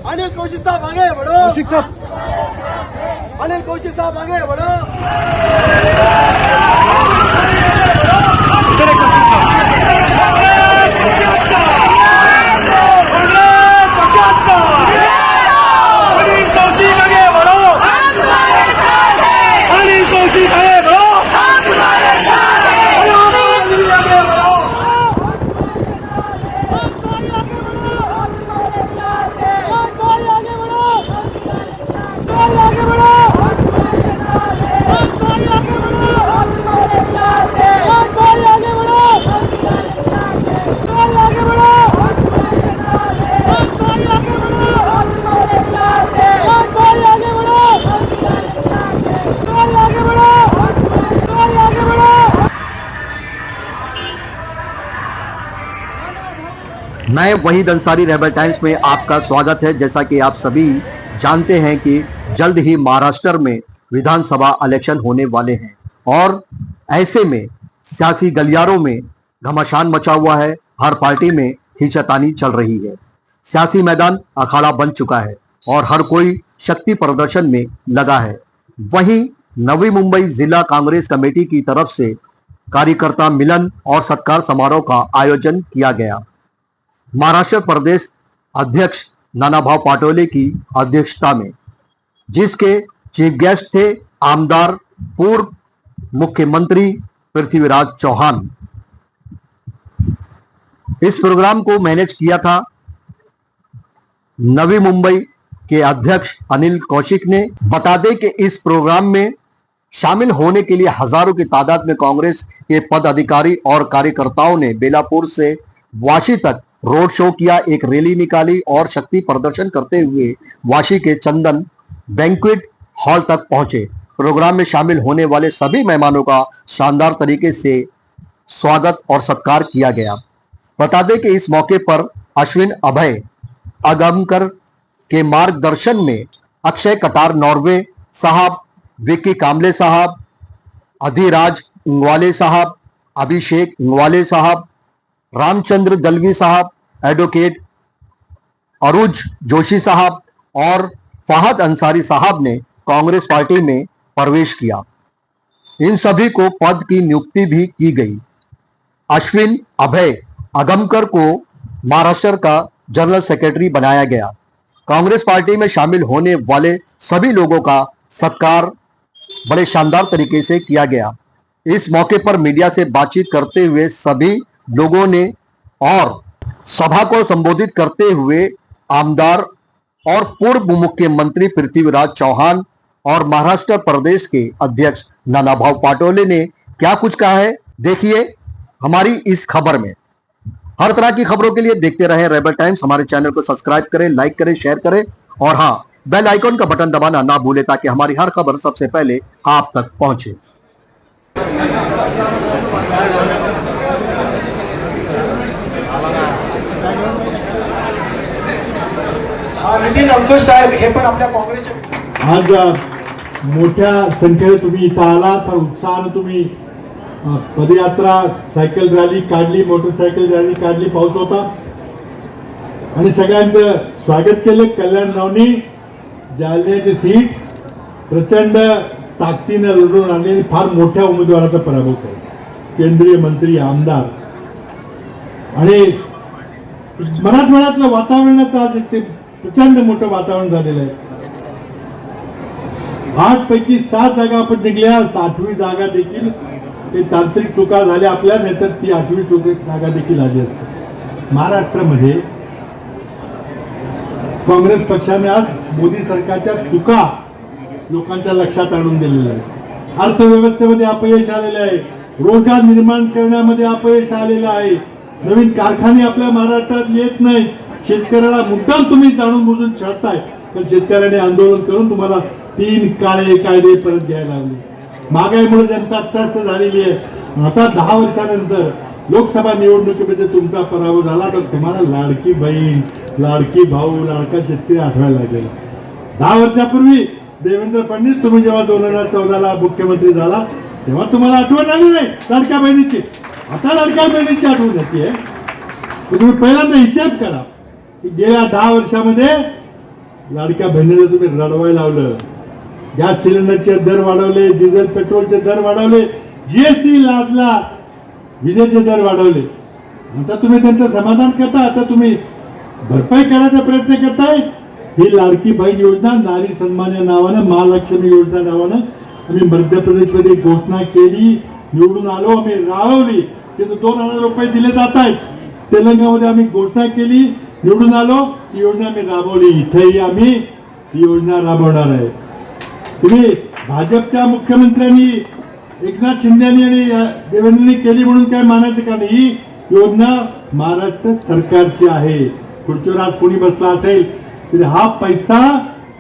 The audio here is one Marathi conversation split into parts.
अनिल कौशिक साहब आगे बढ़ो। कौशिक साहब, अनिल कौशिक साहब आगे बढ़ो। मैं वहीद अंसारी रेबल टाइम्स में आपका स्वागत है। जैसा कि आप सभी जानते हैं कि जल्द ही महाराष्ट्र में विधानसभा इलेक्शन होने वाले हैं और ऐसे में सियासी गलियारों में घमासान मचा हुआ है। हर पार्टी में खींचातानी चल रही है। सियासी मैदान अखाड़ा बन चुका है और हर कोई शक्ति प्रदर्शन में लगा है। वहीं नवी मुंबई जिला कांग्रेस कमेटी की तरफ से कार्यकर्ता मिलन और सत्कार समारोह का आयोजन किया गया। महाराष्ट्र प्रदेश अध्यक्ष नानाभाऊ पाटोले की अध्यक्षता में, जिसके चीफ गेस्ट थे आमदार पूर्व मुख्यमंत्री पृथ्वीराज चौहान। इस प्रोग्राम को मैनेज किया था नवी मुंबई के अध्यक्ष अनिल कौशिक ने। बता दें कि इस प्रोग्राम में शामिल होने के लिए हजारों की तादाद में कांग्रेस के पदाधिकारी और कार्यकर्ताओं ने बेलापुर से वाशी तक रोड शो किया, एक रैली निकाली और शक्ति प्रदर्शन करते हुए वाशी के चंदन बैंक्वेट हॉल तक पहुंचे। प्रोग्राम में शामिल होने वाले सभी मेहमानों का शानदार तरीके से स्वागत और सत्कार किया गया। बता दें कि इस मौके पर अश्विन अभय अगमकर के मार्गदर्शन में अक्षय कटार नॉर्वे साहब, विक्की कामले साहब, अधिराज इंगवाले साहब, अभिषेक इंगवाले साहब, रामचंद्र दलवी साहब, एडवोकेट अरुज जोशी साहब और फहद अंसारी साहब ने कांग्रेस पार्टी में प्रवेश किया। इन सभी को पद की नियुक्ति भी की गई। अश्विन अभय अगमकर को महाराष्ट्र का जनरल सेक्रेटरी बनाया गया। कांग्रेस पार्टी में शामिल होने वाले सभी लोगों का सत्कार बड़े शानदार तरीके से किया गया। इस मौके पर मीडिया से बातचीत करते हुए सभी लोगों ने और सभा को संबोधित करते हुए आमदार और पूर्व मुख्यमंत्री पृथ्वीराज चौहान और महाराष्ट्र प्रदेश के अध्यक्ष नानाभाऊ पाटोले ने क्या कुछ कहा है, देखिए हमारी इस खबर में। हर तरह की खबरों के लिए देखते रहें रेबल टाइम्स। हमारे चैनल को सब्सक्राइब करें, लाइक करें, शेयर करें और हाँ, बेल आइकॉन का बटन दबाना ना भूलें ताकि हमारी हर खबर सबसे पहले आप तक पहुंचे। नितीन अंकुश साहेब हे पण आपल्या काँग्रेस आज मोठ्या संख्येने तुम्ही इथं आला, तर उत्साहाने तुम्ही पदयात्रा, सायकल रॅली काढली, मोटरसायकल रॅली काढली, पाऊस होता आणि सगळ्यांचं स्वागत केलं। कल्याण रावनी जालन्याची सीट प्रचंड ताकदीने लढून आणली, फार मोठ्या उमेदवाराचा पराभव केला। केंद्रीय मंत्री, आमदार आणि मराठवाड्यातलं वातावरणाचं आज ते प्रचंड मोठं वातावरण झालेलं आहे। 8 पैकी 7 जागा आपण जिंकल्या, 8वी जागा देखील ते तांत्रिक चुका झाल्या आपल्या, नाहीतर ती 8वी जागा देखील आली असते। महाराष्ट्रामध्ये काँग्रेस पक्षाने आज मोदी सरकारच्या चुका लोकांच्या लक्षात आणून दिलेल्या आहेत। अर्थव्यवस्थेमध्ये अपयश आलेलं आहे, रोजगार निर्माण करण्यामध्ये अपयश आलेलं आहे, नवीन कारखाने आपल्या महाराष्ट्रात येत नाहीत, शेतकऱ्याला मुद्दाम तुम्ही जाणून बुजून छळताय, पण शेतकऱ्याने आंदोलन करून तुम्हाला 3 काळे कायदे परत घ्यायला लावले। महागाईमुळे जनता त्रस्त झालेली आहे। आता 10 वर्षानंतर लोकसभा निवडणुकीमध्ये तुमचा पराभव झाला, तर तुम्हाला लाडकी बहीण, लाडकी भाऊ, लाडका शेतकरी आठवायला लागेल। 10 वर्षापूर्वी देवेंद्र फडणवीस तुम्ही जेव्हा 2014ला मुख्यमंत्री झाला तेव्हा तुम्हाला आठवण आली नाही लाडक्या बहिणीची, आता लाडक्या बहिणीची आठवण येते। तुम्ही पहिल्यांदा हिशेब करा की गेल्या 10 वर्षामध्ये लाडक्या बहिणीला तुम्ही रडवायला लावलं, गॅस सिलेंडरचे दर वाढवले, डिझेल पेट्रोलचे दर वाढवले, जीएसटी लादला, विजेचे दर वाढवले. आता तुम्ही त्यांचं समाधान करता, आता तुम्ही भरपाई करायचा प्रयत्न करताय. ही लाडकी बहीण योजना, नारी सन्मान या नावानं, महालक्ष्मी योजना नावानं आम्ही मध्य प्रदेशमध्ये घोषणा केली, निवडून आलो, आम्ही राबवली, तिथे 2000 रुपये दिले जात आहेत. तेलंगणामध्ये आम्ही घोषणा केली, निवडून आलो, ही योजना आम्ही राबवली. इथेही आम्ही ही योजना राबवणार आहे. तुम्ही भाजपच्या मुख्यमंत्र्यांनी एकनाथ शिंदेनी आणि देवेंद्रनी केली म्हणून काय मानायचं का नाही? ही योजना महाराष्ट्र सरकारची आहे. खुर्चीवर आज कोणी बसला असेल तरी हा पैसा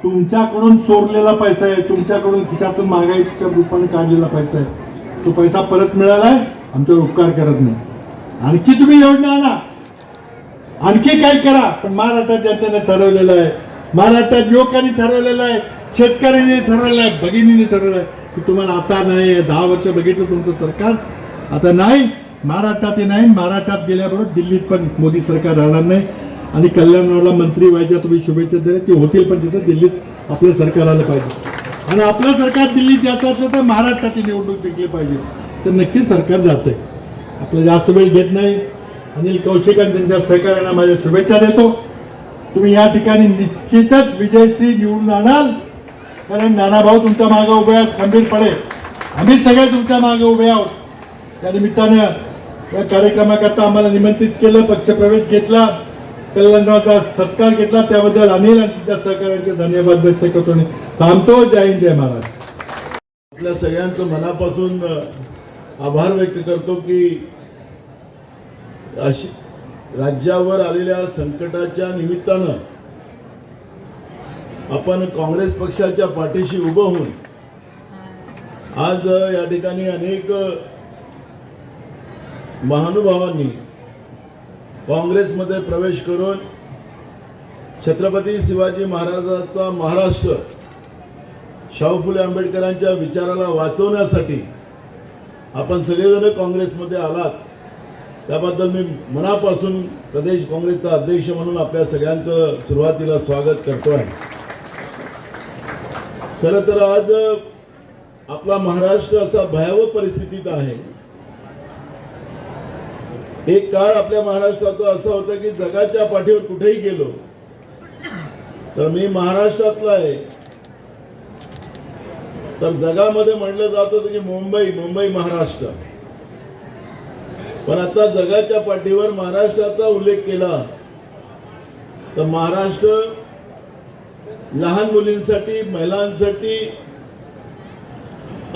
तुमच्याकडून चोरलेला पैसा आहे, तुमच्याकडून खिशातून महागाईच्या रूपाने काढलेला पैसा आहे. तो पैसा परत मिळालाय, आमच्यावर उपकार करत नाही. आणखी तुम्ही योजना आणा, आणखी काय करा, पण महाराष्ट्रात जनतेने ठरवलेलं आहे, महाराष्ट्रात युवकांनी ठरवलेलं आहे, शेतकऱ्यांनी ठरवलेलं आहे, भगिनींनी ठरवलं आहे की तुम्हाला आता नाही, 10 वर्ष बघितलं तुमचं सरकार, आता नाही, महाराष्ट्रात नाही, महाराष्ट्रात गेल्याबरोबर दिल्लीत पण मोदी सरकार राहणार नाही. आणि कल्याणला मंत्री व्हायच्या तुम्ही शुभेच्छा दिल्या, ते होतील, पण तिथं दिल्लीत आपलं सरकार आलं पाहिजे. आणि आपलं सरकार दिल्लीत जायचं असलं तर महाराष्ट्राची निवडणूक जिंकली पाहिजे, तर नक्कीच सरकार जातंय. आपलं जास्त वेळ घेत नाही. अनिल कौशिक आणि त्यांच्या सहकार्यांना माझ्या शुभेच्छा देतो. तुम्ही या ठिकाणी निश्चितच विजयश्री निवडून आणाल, कारण नानाभाऊ तुमच्या मागे उभे आहेत खंबीरपणे, आम्ही सगळे तुमच्या मागे उभे आहोत. त्या निमित्तानं या कार्यक्रमाकरता आम्हाला निमंत्रित केलं, पक्षप्रवेश घेतला, कल्याणचा सत्कार घेतला, त्याबद्दल अनिल आणि तुमच्या सहकार्यांचे धन्यवाद व्यक्त करतो. थांबतो. जय हिंद, जय महाराष्ट्र. आपल्या सगळ्यांचं मनापासून आभार व्यक्त करतो की अशी राज्यावर आलेल्या संकटाच्या निमित्तानं आपण काँग्रेस पक्षाच्या पाठीशी उभं होऊन आज या ठिकाणी अनेक महानुभावांनी काँग्रेसमध्ये प्रवेश करून छत्रपती शिवाजी महाराजांचा महाराष्ट्र, शाहू फुले आंबेडकरांच्या विचाराला वाचवण्यासाठी आपण सगळेजण काँग्रेसमध्ये आलात, त्याबद्दल मी मनापासून प्रदेश काँग्रेसचा अध्यक्ष म्हणून आपल्या सगळ्यांचं सुरुवातीला स्वागत करतो आहे. खरं तर आज आपला महाराष्ट्र असा भयावह परिस्थितीत आहे. एक काळ आपल्या महाराष्ट्राचा असा होता की जगाच्या पाठीवर कुठेही गेलो तर मी महाराष्ट्रातला आहे तर जगामध्ये म्हणलं जात होतं की मुंबई, मुंबई महाराष्ट्र. पण आता जगाच्या पाठीवर महाराष्ट्राचा उल्लेख केला तर महाराष्ट्र लहान मुलींसाठी, महिलांसाठी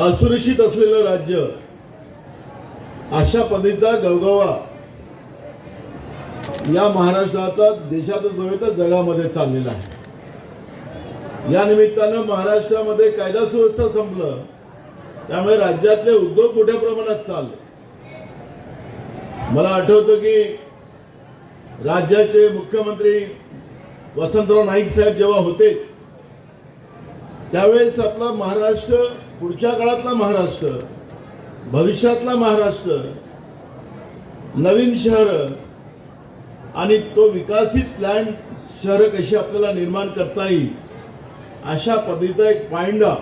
असुरक्षित असलेलं राज्य, अशा पद्धतीचा गवगवा या महाराष्ट्राचा देशातच नव्हे तर जगामध्ये चाललेला आहे. या निमित्तानं महाराष्ट्रामध्ये कायदा सुव्यवस्था संपलं, त्यामुळे राज्यातले उद्योग मोठ्या प्रमाणात चालले. मला आठवतं की राज्याचे मुख्यमंत्री वसंतराव नाईक साहेब जेव्हा होते त्यावेळेस आपला महाराष्ट्र, पुढच्या काळातला महाराष्ट्र, भविष्यातला महाराष्ट्र, नवीन शहर आणि तो विकसित प्लॅन शहर कशी आपल्याला निर्माण करता येईल अशा पद्धतीचा एक पायंडा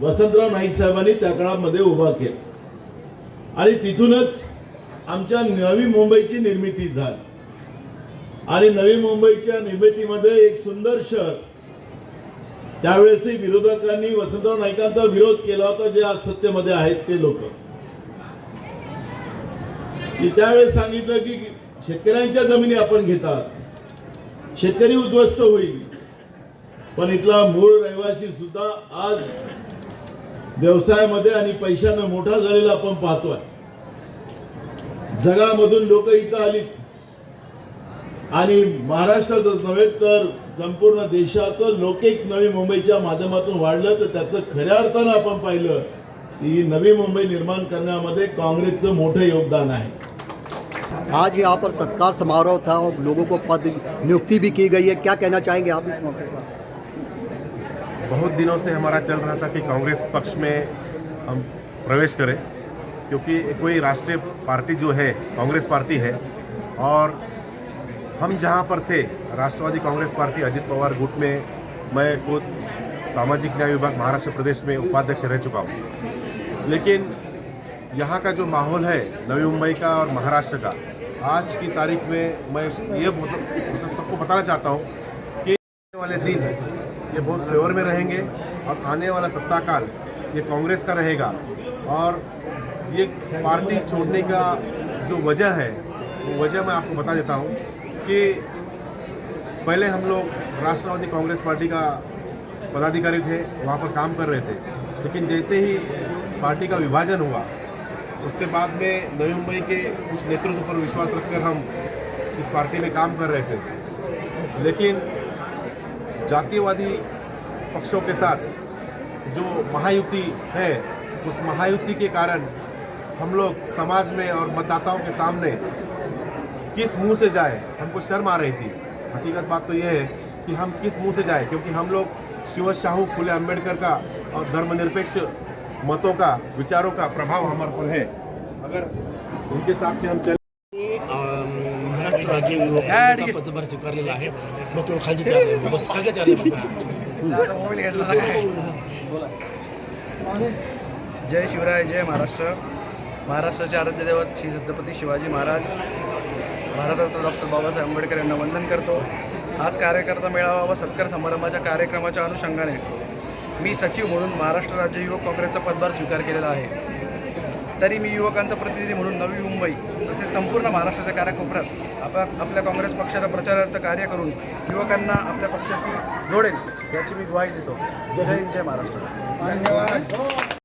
वसंतराव नाईक साहेबांनी त्या काळामध्ये उभा केला आणि तिथूनच आमच्या नवी मुंबईची निर्मिती झाली. आणि नवी मुंबईच्या निर्मितीमध्ये एक सुंदर शहर, त्यावेळेसही विरोधकांनी वसंतराव नाईकांचा विरोध केला होता, जे आज सत्तेमध्ये आहेत ते लोक. त्यावेळेस सांगितलं की शेतकऱ्यांच्या जमिनी आपण घेतात, शेतकरी उद्ध्वस्त होईल, पण इथला मूळ रहिवासी सुद्धा आज व्यवसायामध्ये आणि पैशानं मोठा झालेला आपण पाहतोय. जगामधून लोक इथं आलीत आणि महाराष्ट्रातच नव्हे तर संपूर्ण देशाचं लोकैक नवी मुंबईच्या माध्यमातून वाढलं. तर त्याचं खऱ्या अर्थानं आपण पाहिलं की नवी मुंबई निर्माण करण्यामध्ये काँग्रेसचं मोठं योगदान आहे. आज यहाँ पर सत्कार समारोह था और लोगों को पद नियुक्ति भी की गई है, क्या कहना चाहेंगे आप इस मौके पर? बहुत दिनों से हमारा चल रहा था कि कांग्रेस पक्ष में हम प्रवेश करें, क्योंकि कोई राष्ट्रीय पार्टी जो है कांग्रेस पार्टी है और हम जहाँ पर थे, राष्ट्रवादी कांग्रेस पार्टी अजित पवार गुट में मैं खुद सामाजिक न्याय विभाग महाराष्ट्र प्रदेश में उपाध्यक्ष रह चुका हूँ। लेकिन यहाँ का जो माहौल है नवी मुंबई का और महाराष्ट्र का, आज की तारीख में मैं ये मतलब सबको बताना चाहता हूँ कि आने वाले दिन ये बहुत फेवर में रहेंगे और आने वाला सत्ता काल ये कांग्रेस का रहेगा। और ये पार्टी छोड़ने का जो वजह है वो वजह मैं आपको बता देता हूँ कि पहले हम लोग राष्ट्रवादी कांग्रेस पार्टी का पदाधिकारी थे, वहाँ पर काम कर रहे थे। लेकिन जैसे ही पार्टी का विभाजन हुआ उसके बाद में नवी मुंबई के कुछ नेतृत्व पर विश्वास रखकर हम इस पार्टी में काम कर रहे थे। लेकिन जातीयवादी पक्षों के साथ जो महायुति है, उस महायुति के कारण हम लोग समाज में और मतदाताओं के सामने किस मुंह से जाए, हमको शर्म आ रही थी। हकीकत बात तो यह है कि हम किस मुंह से जाए, क्योंकि हम लोग शिव शाहू फुले अम्बेडकर का और धर्मनिरपेक्ष मतों का, विचारों का प्रभाव हमारे पर है। अगर उनके साथ में हम चले महाराष्ट्र राज्य युवक पदभार स्वीकारलेला आहे. मग तो खालची तयार आहे, बस खालच्या तयार आहे. जय शिवराय, जय महाराष्ट्र. महाराष्ट्राचे आराध्य दैवत श्री छत्रपती शिवाजी महाराज, भारतरत्न डॉक्टर बाबासाहेब आंबेडकर यांना वंदन करतो. आज कार्यकर्ता मेळावा व सत्कार समारंभाच्या कार्यक्रमाच्या अनुषंगाने मी सचिव म्हणून महाराष्ट्र राज्य युवक काँग्रेसचा पदभार स्वीकार केलेला आहे. तरी मी युवकांचा प्रतिनिधी म्हणून नवी मुंबई तसेच संपूर्ण महाराष्ट्राच्या कानाकोपऱ्यात आपल्या काँग्रेस पक्षाचा प्रचारार्थ कार्य करून युवकांना आपल्या पक्षाशी जोडेल याची मी ग्वाही देतो. जय हिंद, जय महाराष्ट्र. धन्यवाद.